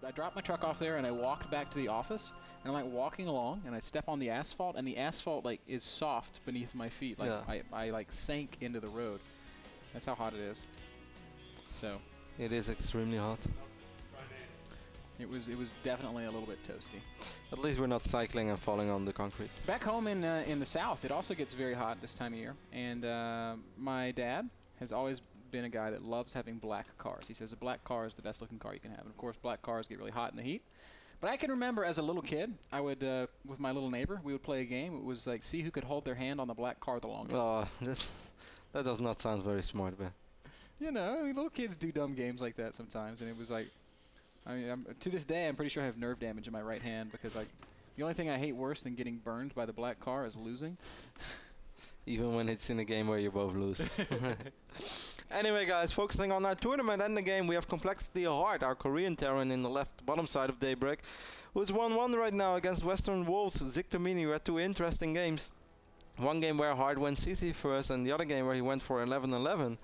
I dropped my truck off there and I walked back to the office, and I'm like walking along and I step on the asphalt, and the asphalt like is soft beneath my feet. Like I like sank into the road. That's how hot it is. So it is extremely hot. It was definitely a little bit toasty. At least we're not cycling and falling on the concrete. Back home in the south, it also gets very hot this time of year, and my dad has always been a guy that loves having black cars. He says a black car is the best looking car you can have, and of course black cars get really hot in the heat. But I can remember as a little kid, I would with my little neighbor, we would play a game. It was like see who could hold their hand on the black car the longest. Oh, that does not sound very smart, man. You know, I mean, little kids do dumb games like that sometimes, and it was like, I mean, to this day, I'm pretty sure I have nerve damage in my right hand because the only thing I hate worse than getting burned by the black car is losing. Even when it's in a game where you both lose. Anyway, guys, focusing on our tournament and the game, we have Complexity Hard, our Korean Terran in the left bottom side of Daybreak, who's 1-1 right now against Western Wolves. Ziktomini. We had two interesting games. One game where Hard went CC first, and the other game where he went for 11-11.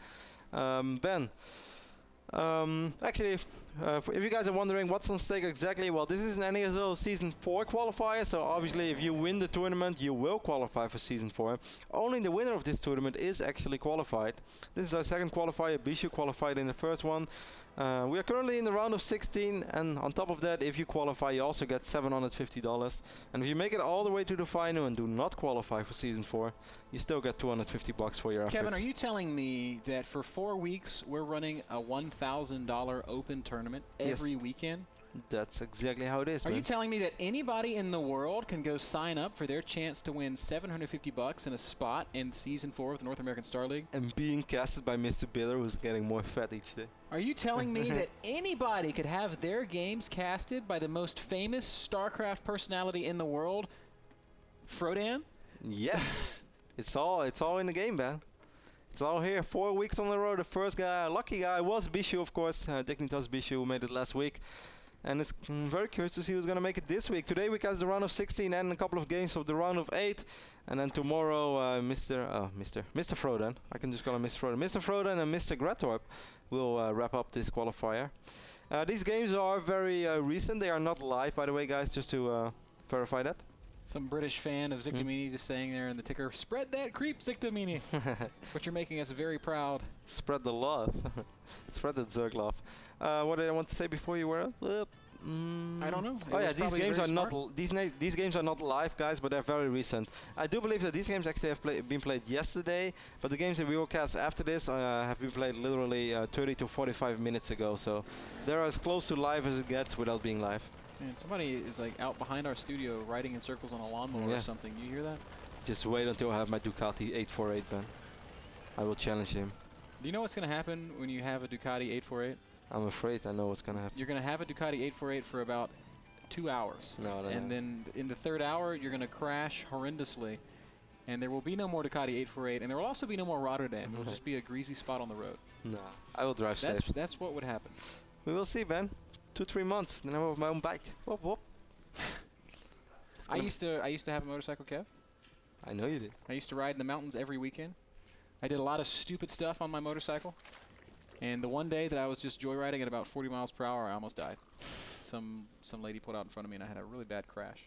Ben, actually, if you guys are wondering what's on stake exactly, well, this is an NASL Season 4 qualifier, so obviously if you win the tournament, you will qualify for Season 4. Only the winner of this tournament is actually qualified. This is our second qualifier. Bishu qualified in the first one. We are currently in the round of 16, and on top of that, if you qualify, you also get $750. And if you make it all the way to the final and do not qualify for Season 4, you still get $250 for your efforts. Kevin, are you telling me that for 4 weeks, we're running a $1,000 open tournament every weekend? That's exactly how it is, Are man. you telling me that anybody in the world can go sign up for their chance to win $750 in a spot in Season 4 of the North American Star League? And being casted by MrBitter, who's getting more fat each day. Are you telling me that anybody could have their games casted by the most famous StarCraft personality in the world, RotterdaM? Yes. It's all in the game, man. It's all here. 4 weeks on the road. The first guy, lucky guy, was Bishu, of course. Dignitas Bishu, who made it last week. And it's very curious to see who's going to make it this week. Today we cast the round of 16 and a couple of games of the round of 8. And then tomorrow, Mr. Froden. I can just call him Mr. Froden. Mr. Froden and Mr. Gratorp will wrap up this qualifier. These games are very recent. They are not live, by the way, guys, just to verify that. Some British fan of Ziktomini just saying there in the ticker, "Spread that creep, Ziktomini." But you're making us very proud. Spread the love. Spread the Zerg love. What did I want to say before you were up? I don't know. Oh yeah, these games are not these games are not live, guys, but they're very recent. I do believe that these games actually have been played yesterday, but the games that we will cast after this have been played literally 30 to 45 minutes ago. So they're as close to live as it gets without being live. Man, somebody is like out behind our studio riding in circles on a lawnmower or something. You hear that? Just wait until I have my Ducati 848, man. I will challenge him. Do you know what's going to happen when you have a Ducati 848? I'm afraid I know what's going to happen. You're going to have a Ducati 848 for about 2 hours. No. And then in the third hour, you're going to crash horrendously. And there will be no more Ducati 848. And there will also be no more RotterdaM. It will just be a greasy spot on the road. No, I will drive safe. That's what would happen. We will see, Ben. 2-3 months, then I will have my own bike. Whoop, whoop. I used to have a motorcycle, Kev. I know you did. I used to ride in the mountains every weekend. I did a lot of stupid stuff on my motorcycle. And the one day that I was just joyriding at about 40 miles per hour, I almost died. Some lady pulled out in front of me, and I had a really bad crash.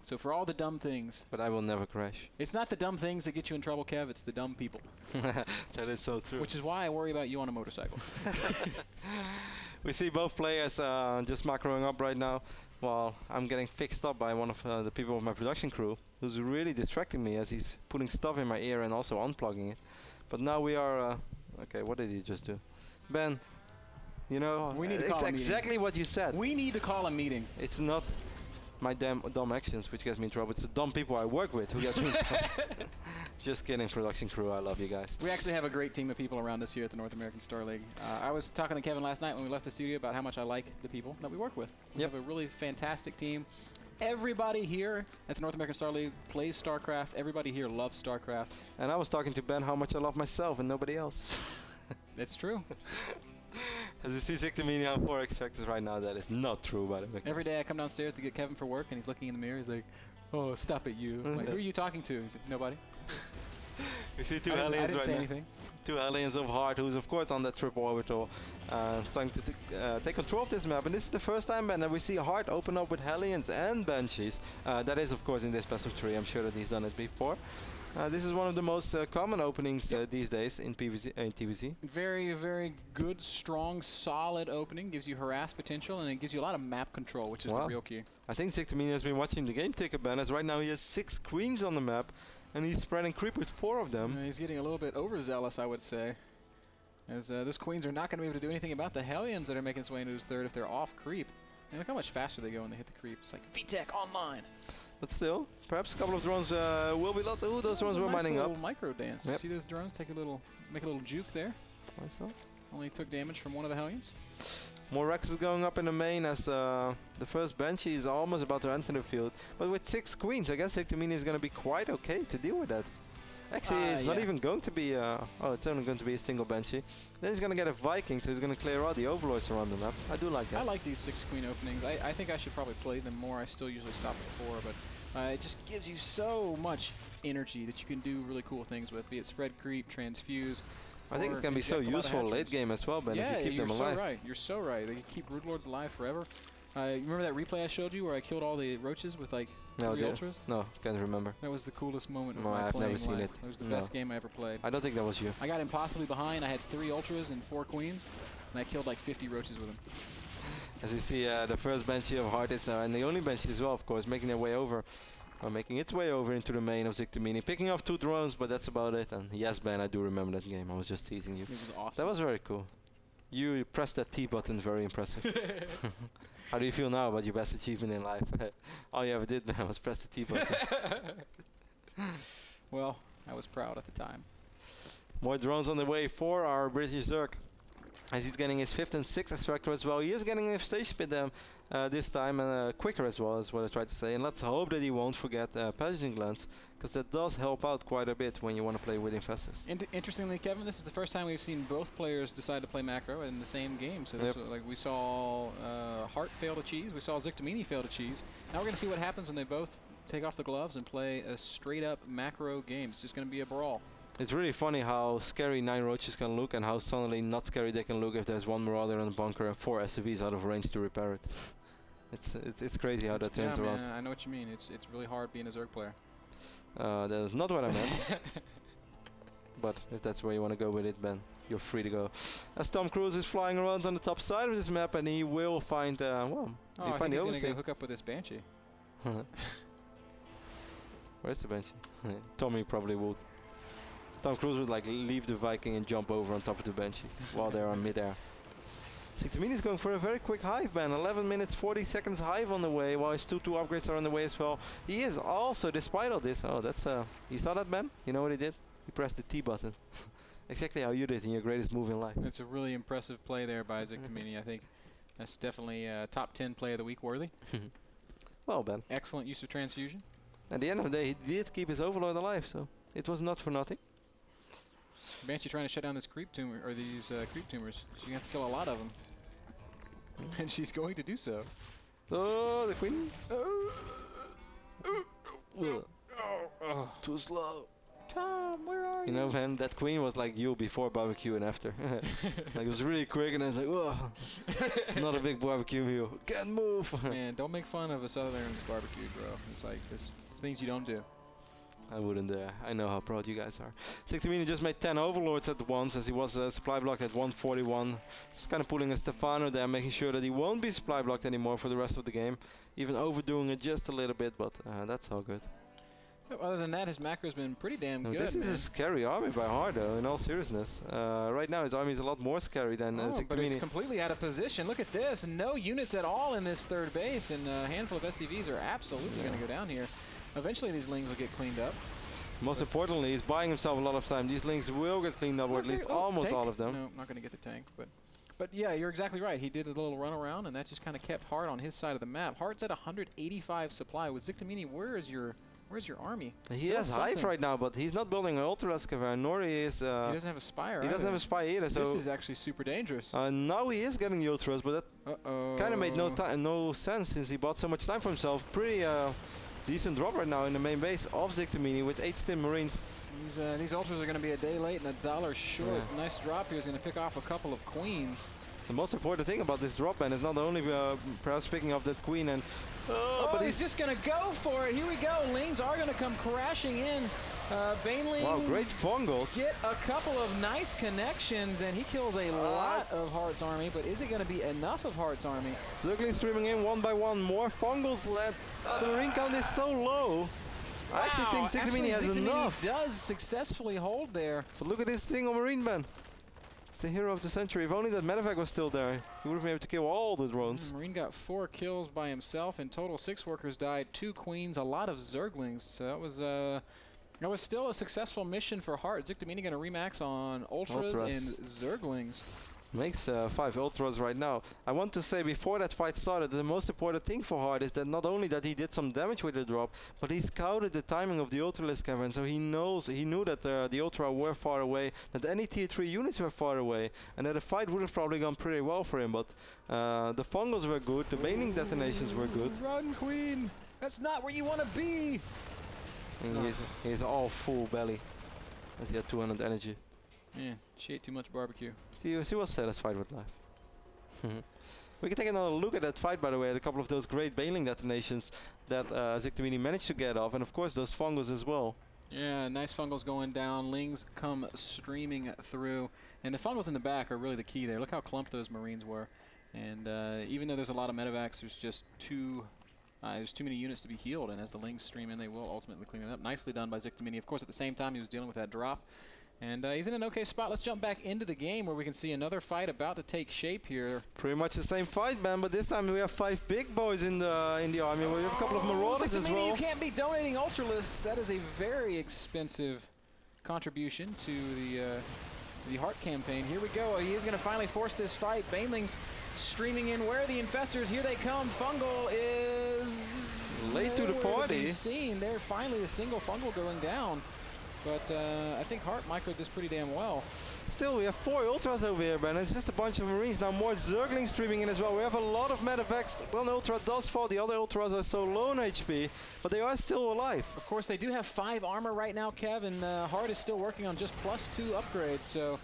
So for all the dumb things... But I will never crash. It's not the dumb things that get you in trouble, Kev. It's the dumb people. That is so true. Which is why I worry about you on a motorcycle. We see both players just macroing up right now, while I'm getting fixed up by one of the people of my production crew, who's really distracting me as he's putting stuff in my ear and also unplugging it. But now we are... okay, what did he just do? Ben, you know, we need to call it's exactly what you said. We need to call a meeting. It's not my dumb actions which gets me in trouble. It's the dumb people I work with who get me in trouble. Just kidding, production crew. I love you guys. We actually have a great team of people around us here at the North American Star League. I was talking to Kevin last night when we left the studio about how much I like the people that we work with. We have a really fantastic team. Everybody here at the North American Star League plays StarCraft. Everybody here loves StarCraft. And I was talking to Ben how much I love myself and nobody else. That's true. As you see Ziktomini on 4x right now, that is not true, by the way. Every day I come downstairs to get Kevin for work, and he's looking in the mirror. He's like, "Oh, stop it, you!" I'm like, who are you talking to? He's like, "Nobody." We see two aliens right now. I didn't say anything. two Hellions of Heart, who's of course on that triple orbital, starting to take control of this map. And this is the first time, Ben, that we see Heart open up with Hellions and Banshees. That is of course in this best of 3. I'm sure that he's done it before. This is one of the most common openings these days in PvZ, in TvZ. Very, very good, strong, solid opening. Gives you harass potential, and it gives you a lot of map control, which is the real key. I think Ziktomini has been watching the game ticker, Ben, as right now he has 6 queens on the map, and he's spreading creep with 4 of them. He's getting a little bit overzealous, I would say, as those queens are not going to be able to do anything about the Hellions that are making its way into his third if they're off creep. And look how much faster they go when they hit the creep. It's like VTech online. But still, perhaps a couple of drones will be lost. Ooh, those drones were mining up. Micro dance. You see those drones take make a little juke there. I saw. Only took damage from one of the Hellions. More Rex is going up in the main as the first Banshee is almost about to enter the field. But with 6 queens, I guess Ziktomini is going to be quite okay to deal with that. Actually, it's not even going to be, oh, it's only going to be a single Banshee. Then he's going to get a Viking, so he's going to clear all the Overlords around the map. I do like that. I like these 6 queen openings. I think I should probably play them more. I still usually stop at 4, but it just gives you so much energy that you can do really cool things with, be it spread creep, transfuse. I think it can be so useful late game as well, Ben, if you keep them alive. You're so right. You're so right. They can keep Brood Lords alive forever. You remember that replay I showed you where I killed all the roaches with like 3 ultras? No, can't remember. That was the coolest moment of no, my I've playing never seen life. it. It was the best game I ever played. I don't think that was you. I got impossibly behind. I had 3 ultras and 4 queens, and I killed like 50 roaches with them. As you see, the first Banshee of Heart is, and the only Banshee as well, of course, making their way over. Making its way over into the main of Ziktomini, picking off 2 drones, but that's about it. And yes, Ben, I do remember that game. I was just teasing you. It was awesome. That was very cool. You pressed that T button, very impressive. How do you feel now about your best achievement in life? All you ever did, man, was press the T button. Well, I was proud at the time. More drones on the way for our British Zerg. As he's getting his 5th and 6th extractor as well. He is getting an infestation pit them this time, and quicker as well, is what I tried to say. And let's hope that he won't forget Passaging Glance, because that does help out quite a bit when you want to play with Infestus. Interestingly, Kevin, this is the first time we've seen both players decide to play macro in the same game. So this like we saw Heart fail to cheese, we saw Ziktomini fail to cheese. Now we're going to see what happens when they both take off the gloves and play a straight-up macro game. It's just going to be a brawl. It's really funny how scary 9 roaches can look and how suddenly not scary they can look if there's 1 Marauder in the bunker and 4 SCVs out of range to repair it. It's crazy how that turns around. I know what you mean. It's really hard being a Zerg player. That is not what I meant. But if that's where you want to go with it, Ben, you're free to go. As Tom Cruise is flying around on the top side of this map, and he will find, well, I think he's going to hook up with this Banshee. Where's the Banshee? Tommy probably would. Tom Cruise would like leave the Viking and jump over on top of the Banshee while they're on midair. Ziktomini is going for a very quick hive, Ben. 11 minutes, 40 seconds hive on the way, while his 2 upgrades are on the way as well. He is also, despite all this, oh, that's, you saw that, Ben? You know what he did? He pressed the T button. Exactly how you did in your greatest move in life. It's a really impressive play there by Ziktomini. I think that's definitely top 10 play of the week worthy. Well, Ben. Excellent use of Transfusion. At the end of the day, he did keep his Overlord alive, so it was not for nothing. Banshee trying to shut down this creep tumor, or these creep tumors. She has to kill a lot of them. And she's going to do so. Oh, the queen. Too slow. Tom, where are you? You know, man, that queen was like you before barbecue and after. Like, it was really quick, and I was like, whoa. Not a big barbecue meal. Can't move. Man, don't make fun of a Southern's barbecue, bro. It's like, it's things you don't do. I wouldn't dare. I know how proud you guys are. Ziktomini just made 10 Overlords at once, as he was supply blocked at 141. Just kind of pulling a Stefano there, making sure that he won't be supply blocked anymore for the rest of the game. Even overdoing it just a little bit, but that's all good. Other than that, his macro's been pretty damn good. This is a scary army by heart, though, in all seriousness. Right now, his army is a lot more scary than Ziktomini. But he's completely out of position. Look at this. No units at all in this third base, and a handful of SCVs are absolutely going to go down here. Eventually, these lings will get cleaned up. Most importantly, he's buying himself a lot of time. These lings will get cleaned up, or at least almost all of them. No, not going to get the tank, but yeah, you're exactly right. He did a little run around, and that just kind of kept Heart on his side of the map. Heart's at 185 supply. With Ziktomini, where's your army? He has Hive right now, but he's not building an Ultralisk, nor he is... he doesn't have a Spire. He doesn't have a Spire either, so... This is actually super dangerous. Now he is getting the Ultras, but that kind of made no sense since he bought so much time for himself. decent drop right now in the main base of Ziktomini with 8 stim Marines. These ultras are going to be a day late and $1 short. Yeah. Nice drop here. He's going to pick off a couple of queens. The most important thing about this drop, man, is not only perhaps picking up that queen and... but he's just going to go for it. Here we go. Lings are going to come crashing in. Banelings. Wow, great fungals. Get a couple of nice connections, and he kills a lot of Heart's army, but is it going to be enough of Heart's army? Zergling streaming in one by one. More fungals led. The Marine count is so low. Wow, I actually think Ziktomini has enough. Does successfully hold there. But look at this thing on Marine ban. It's the hero of the century. If only that medevac was still there, he would have been able to kill all the drones. Marine got 4 kills by himself. In total, 6 workers died, 2 queens, a lot of Zerglings. So that was still a successful mission for Heart. Ziktomini going to remax on Ultras and Zerglings. Makes 5 Ultras right now. I want to say before that fight started, the most important thing for Heart is that not only that he did some damage with the drop, but he scouted the timing of the Ultralisk cavern, so he knew that the Ultra were far away, that any tier 3 units were far away, and that the fight would have probably gone pretty well for him, but the fungals were good, the Baning detonations were good. Run, Queen! That's not where you want to be! And he's all full belly, as he had 200 energy. Yeah, she ate too much barbecue. She was satisfied with life. We can take another look at that fight, by the way, at a couple of those great Baneling detonations that Ziktomini managed to get off, and of course those fungals as well. Yeah, nice fungals going down. Lings come streaming through, and the fungals in the back are really the key there. Look how clumped those Marines were, and even though there's a lot of medevacs, there's just too many units to be healed, and as the Lings stream in, they will ultimately clean it up. Nicely done by Ziktomini. Of course, at the same time, he was dealing with that drop. And he's in an okay spot. Let's jump back into the game where we can see another fight about to take shape here. Pretty much the same fight, man, but this time we have 5 big boys in the army. We have a couple of Marauders as well. You can't be donating Ultralisks. That is a very expensive contribution to the Heart campaign. Here we go. He is going to finally force this fight. Banelings streaming in. Where are the infestors? Here they come. Fungal is late to the party. Seen there. Finally, a single fungal going down. But I think Heart microed this pretty damn well. Still, we have 4 Ultras over here, man. It's just a bunch of Marines. Now more Zerglings streaming in as well. We have a lot of medevacs. One Ultra does fall. The other Ultras are so low on HP, but they are still alive. Of course, they do have 5 armor right now, Kev, and Heart is still working on just +2 upgrades. So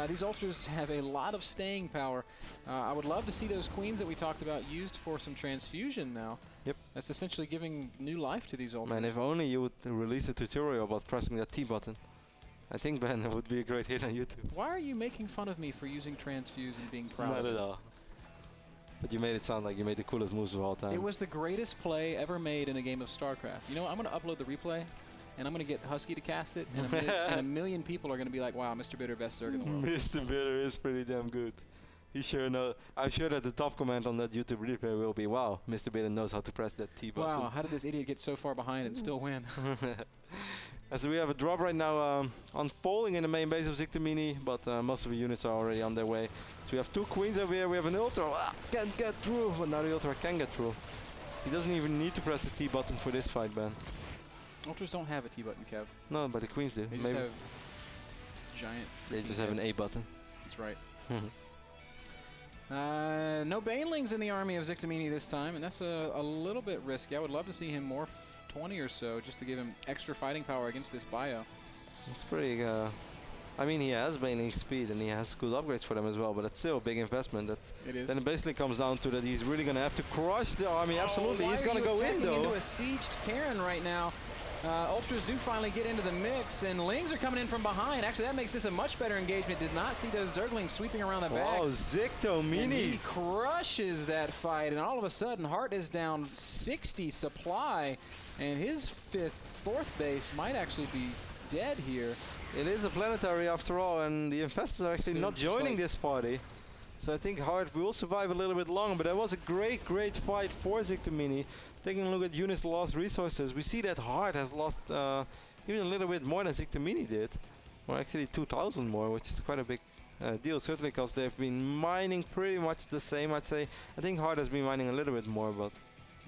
these Ultras have a lot of staying power. I would love to see those Queens that we talked about used for some Transfusion now. Yep. That's essentially giving new life to these Ultras. Man, if only you would release a tutorial about pressing that T button. I think, Ben, that would be a great hit on YouTube. Why are you making fun of me for using Transfuse and being proud Not of it? at all. But you made it sound like you made the coolest moves of all time. It was the greatest play ever made in a game of StarCraft. You know what? I'm going to upload the replay, and I'm going to get Husky to cast it, and a million people are going to be like, wow, MrBitter, best Zerg in the world. MrBitter is pretty damn good. He sure knows. I'm sure that the top comment on that YouTube replay will be, wow, MrBitter knows how to press that T button. Wow, how did this idiot get so far behind and still win? And so we have a drop right now unfolding in the main base of Ziktomini, but most of the units are already on their way. So we have 2 Queens over here, we have an Ultra, can't get through, but now the Ultra can get through. He doesn't even need to press the T button for this fight, Ben. Ultras don't have a T button, Kev. No, but the Queens do. They just have giant... They just have an A button. That's right. No Banelings in the army of Ziktomini this time, and that's a little bit risky. I would love to see him morph 20 or so just to give him extra fighting power against this bio. It's pretty... I mean, he has Baneling speed and he has good upgrades for them as well, but it's still a big investment. It is. Then it basically comes down to that he's really going to have to crush the army. Absolutely, he's going to go in though. Into a sieged Terran right now. Ultras do finally get into the mix, and Lings are coming in from behind. Actually, that makes this a much better engagement. Did not see those Zerglings sweeping around the back. Oh, Ziktomini. And he crushes that fight, and all of a sudden, Heart is down 60 supply, and his 4th base might actually be dead here. It is a planetary after all, and the infestors are actually not joining this party. So I think Heart will survive a little bit longer, but that was a great, great fight for Ziktomini. Taking a look at units lost resources, we see that Heart has lost even a little bit more than Ziktomini did. Or actually 2,000 more, which is quite a big deal, certainly because they've been mining pretty much the same, I'd say. I think Heart has been mining a little bit more, but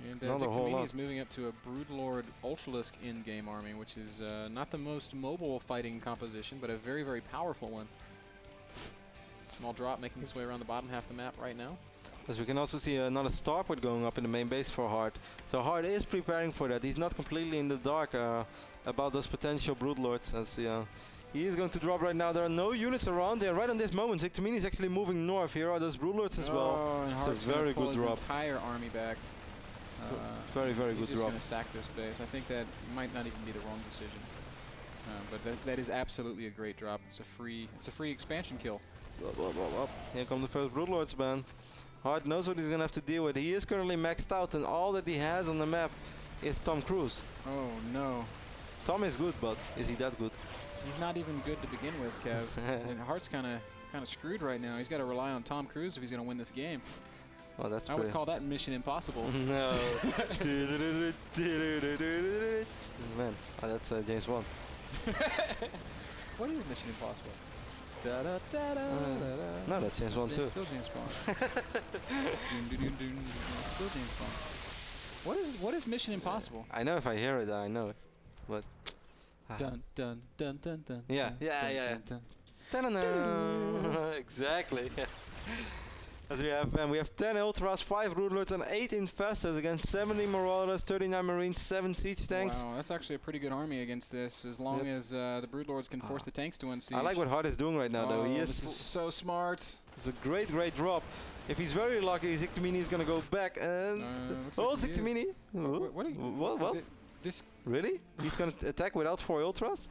and Ziktomini is moving up to a Broodlord Ultralisk in-game army, which is not the most mobile fighting composition, but a very, very powerful one. Small drop making its way around the bottom half of the map right now. As we can also see another starport going up in the main base for Hard. So Hard is preparing for that. He's not completely in the dark about those potential Broodlords. As he is going to drop right now. There are no units around there. Right on this moment, Ziktomini is actually moving north. Here are those Broodlords as well. And It's a Hart's very pull good his drop. entire army back. Very, very he's good just drop. going to sack this base. I think that might not even be the wrong decision. But that is absolutely a great drop. It's a free expansion kill. Here come the first Broodlords, man. Hard knows what he's going to have to deal with. He is currently maxed out, and all that he has on the map is Tom Cruise. Oh, no. Tom is good, but is he that good? He's not even good to begin with, Kev. And Hart's kind of screwed right now. He's got to rely on Tom Cruise if he's going to win this game. Well, that's I would call that Mission Impossible. No. Man, that's James Bond. What is Mission Impossible? Da, da, da, da, da, da. No, that's James Bond too. It's still James Bond. Still James Bond. What is Mission Impossible? I know if I hear it, I know it. But Dun dun dun dun dun. Yeah, dun, yeah, dun, yeah. dun, dun. ta-da-da. Exactly. As we have 10 Ultras, 5 Broodlords, and 8 Infestors against 70 Marauders, 39 Marines, 7 Siege Tanks. Wow, that's actually a pretty good army against this, as long as the Broodlords can force the tanks to unsiege. I like what Hard is doing right now, though. This is so smart. It's a great, great drop. If he's very lucky, Ziktomini is going to go back and... like Ziktomini! What are you... What? This... Really? He's going to attack without 4 Ultras?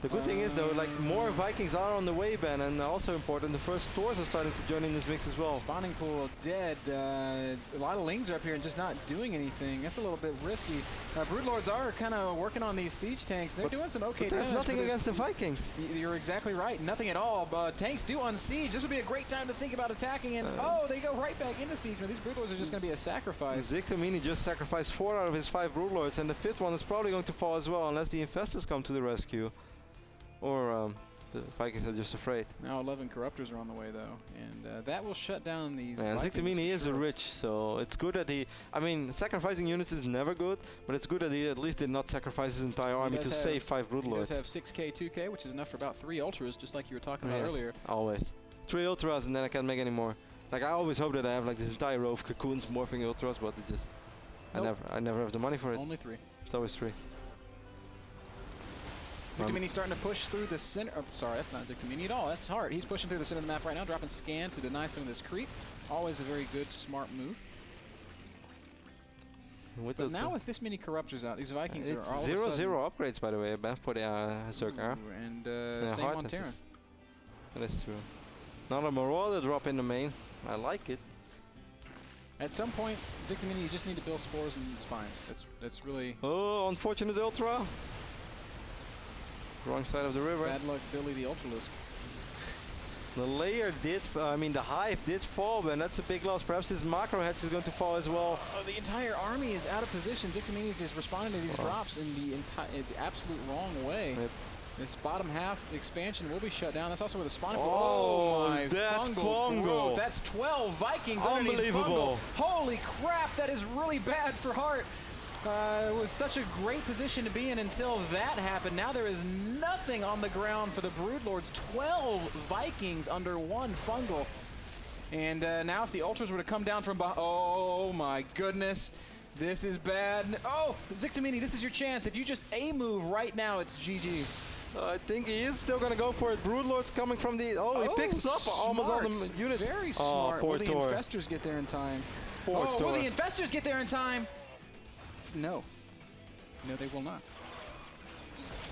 The good thing is, though, like, more Vikings are on the way, Ben, and also important, the first stores are starting to join in this mix as well. Spawning pool dead. A lot of Lings are up here and just not doing anything. That's a little bit risky. Broodlords are kind of working on these siege tanks. They're doing some okay damage. There's nothing against the Vikings. You're exactly right. Nothing at all. Tanks do unsiege. This would be a great time to think about attacking, and they go right back into siege. Now, these Broodlords are just going to be a sacrifice. Ziktomini just sacrificed 4 out of his 5 Broodlords, and the 5th one is probably going to fall as well, unless the Infestors come to the rescue. Or the Vikings are just afraid. Now 11 Corruptors are on the way, though, and that will shut down these. And Ziktomini is a rich, so it's good that he... I mean, sacrificing units is never good, but it's good that he at least did not sacrifice his entire army to save 5 Broodlords. He does have 6k, 2k, which is enough for about 3 Ultras, just like you were talking about earlier. Always. 3 Ultras, and then I can't make any more. Like, I always hope that I have like this entire row of cocoons morphing Ultras, but it just... Nope. I never have the money for it. Only 3. It's always 3. Ziktomini starting to push through the center. Oh, sorry, that's not Ziktomini at all. That's Hard. He's pushing through the center of the map right now, dropping scan to deny some of this creep. Always a very good, smart move. But now with this many Corruptors out, these Vikings are all 0-0 upgrades, by the way, for the Zerker. And same on Terran. That is true. Another Marauder drop in the main. I like it. At some point, Ziktomini, you just need to build spores and spines. That's really... Oh, unfortunate Ultra. Wrong side of the river. Bad luck, Billy the Ultralisk. The layer did, the hive did fall, and that's a big loss. Perhaps his macro hatch is going to fall as well. The entire army is out of position. Ziktomini is just responding to these drops in the absolute wrong way. Yep. This bottom half expansion will be shut down. That's also where the spawning pool. Oh my fungal. That's 12 Vikings underneath fungal. Holy crap, that is really bad for Hart. It was such a great position to be in until that happened. Now there is nothing on the ground for the Broodlords. 12 Vikings under 1 fungal. And now if the Ultras were to come down from behind... Oh my goodness. This is bad. Oh, Ziktomini, this is your chance. If you just A-move right now, it's GG. I think he is still going to go for it. Broodlords coming from the... Oh, he picks up almost all the units. Very smart. Will the Infestors get there in time? Will the Infestors get there in time? No. No, they will not.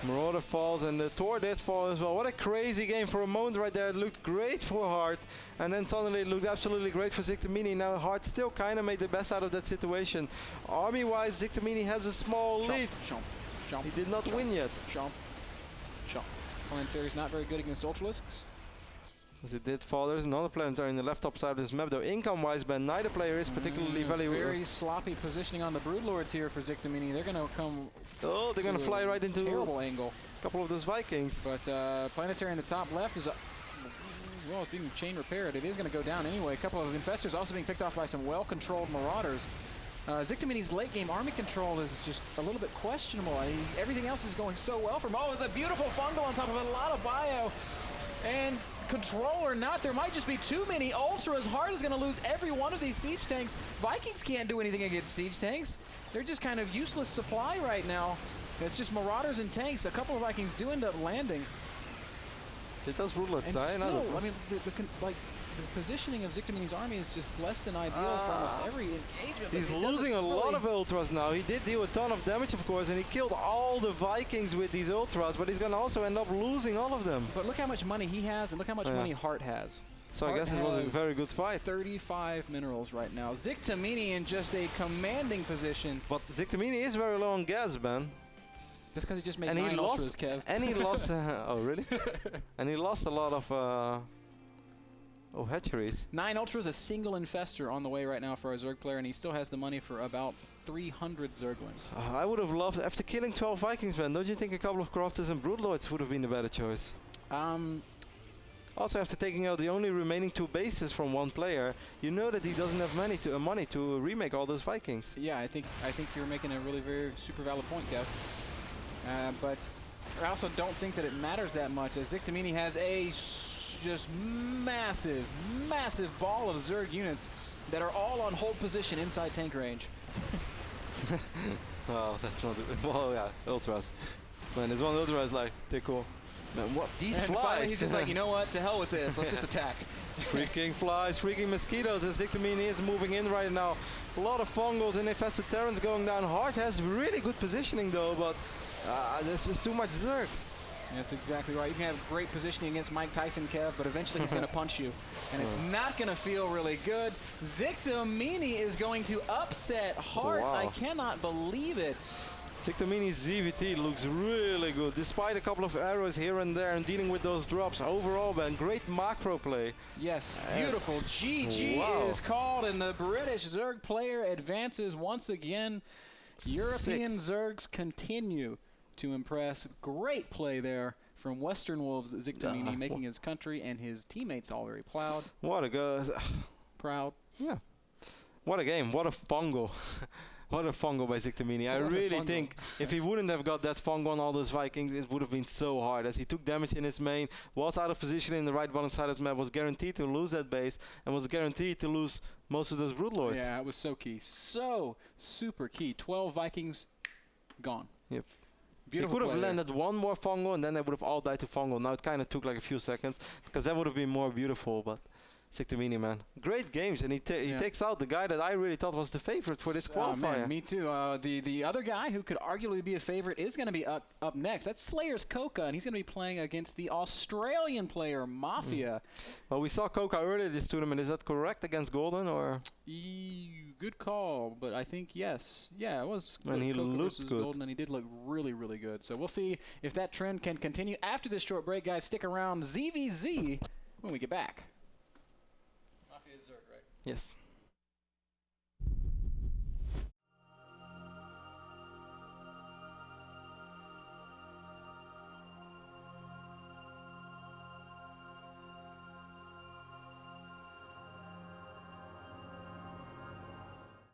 Marauder falls, and the Tor did fall as well. What a crazy game. For a moment right there, it looked great for Hart, and then suddenly it looked absolutely great for Ziktomini. Now Hart still kind of made the best out of that situation. Army-wise, Ziktomini has a small lead. He did not win yet. Planetary is not very good against Ultralisks. As it did fall, there's another planetary in the left top side of this map, though income-wise, Ben, neither player is particularly very sloppy positioning on the Broodlords here for Ziktomini. They're going to come... Oh, they're going to fly right into... Terrible angle. A couple of those Vikings. But planetary in the top left is... well, it's being chain repaired. It is going to go down anyway. A couple of Infestors also being picked off by some well-controlled Marauders. Ziktomini's late game army control is just a little bit questionable. Everything else is going so well for him. Oh, it's a beautiful fungal on top of a lot of bio. And control or not. There might just be too many ultras. Hard is going to lose every one of these siege tanks. Vikings can't do anything against siege tanks. They're just kind of useless supply right now. It's just marauders and tanks. A couple of Vikings do end up landing. It does Ruthless And die. still, I mean, the positioning of Ziktomini's army is just less than ideal for almost every engagement. He's losing a lot of ultras now. He did deal a ton of damage, of course, and he killed all the Vikings with these ultras, but he's going to also end up losing all of them. But look how much money he has, and look how much money Hart has. So Hart I guess it was a very good fight. 35 minerals right now. Ziktomini in just a commanding position. But Ziktomini is very low on gas, man. That's because he just made 9 ultras, Kev. And he lost... oh, really? And he lost a lot of... hatcheries. 9 ultras, a single infester on the way right now for our Zerg player, and he still has the money for about 300 Zerglings. I would have loved, after killing 12 Vikings, man, don't you think a couple of Corruptors and Broodlords would have been a better choice? Also, after taking out the only remaining 2 bases from one player, you know that he doesn't have money to remake all those Vikings. Yeah, I think you're making a really very super valid point, Kev. But I also don't think that it matters that much, as Ziktomini has a just massive, massive ball of Zerg units that are all on hold position inside tank range. Oh, that's not... Well, yeah, Ultras. Man, there's one Ultras like, they're cool. Man, what? These and flies! He's just like, you know what? To hell with this. Let's just attack. Freaking flies, freaking mosquitoes, as Ziktomini is moving in right now. A lot of fungals and infested terrans going down. Hart has really good positioning though, but there's just too much Zerg. That's exactly right. You can have great positioning against Mike Tyson, Kev, but eventually he's going to punch you. And it's not going to feel really good. Ziktomini is going to upset Hart. Wow. I cannot believe it. Ziktomini's ZVT looks really good, despite a couple of arrows here and there and dealing with those drops. Overall, man, great macro play. Yes, beautiful. GG is called, and the British Zerg player advances once again. European Zergs continue to impress. Great play there from Western Wolves Ziktomini, making his country and his teammates all very proud. What a go! Proud. Yeah. What a game! What a fungal! What a fungal by Ziktomini. I really think if he wouldn't have got that fungal on all those Vikings, it would have been so hard, as he took damage in his main, was out of position in the right bottom side of the map, was guaranteed to lose that base, and was guaranteed to lose most of those Broodlords. Yeah, it was so key. So super key. 12 Vikings gone. Yep. Beautiful. He could have landed one more fungal, and then they would have all died to fungal. Now it kind of took like a few seconds, because that would have been more beautiful, but... Ziktomini, man. Great games, and he takes out the guy that I really thought was the favorite for this qualifier. Man, me too. The other guy who could arguably be a favorite is going to be up next. That's Slayer's Coca, and he's going to be playing against the Australian player, Mafia. Well, we saw Coca earlier this tournament. Is that correct, against Golden, or...? Good call, but I think yes. Yeah, it was and he Coca looked versus good. Golden, and he did look really, really good. So we'll see if that trend can continue. After this short break, guys, stick around. ZVZ when we get back. Zerg, right? Yes.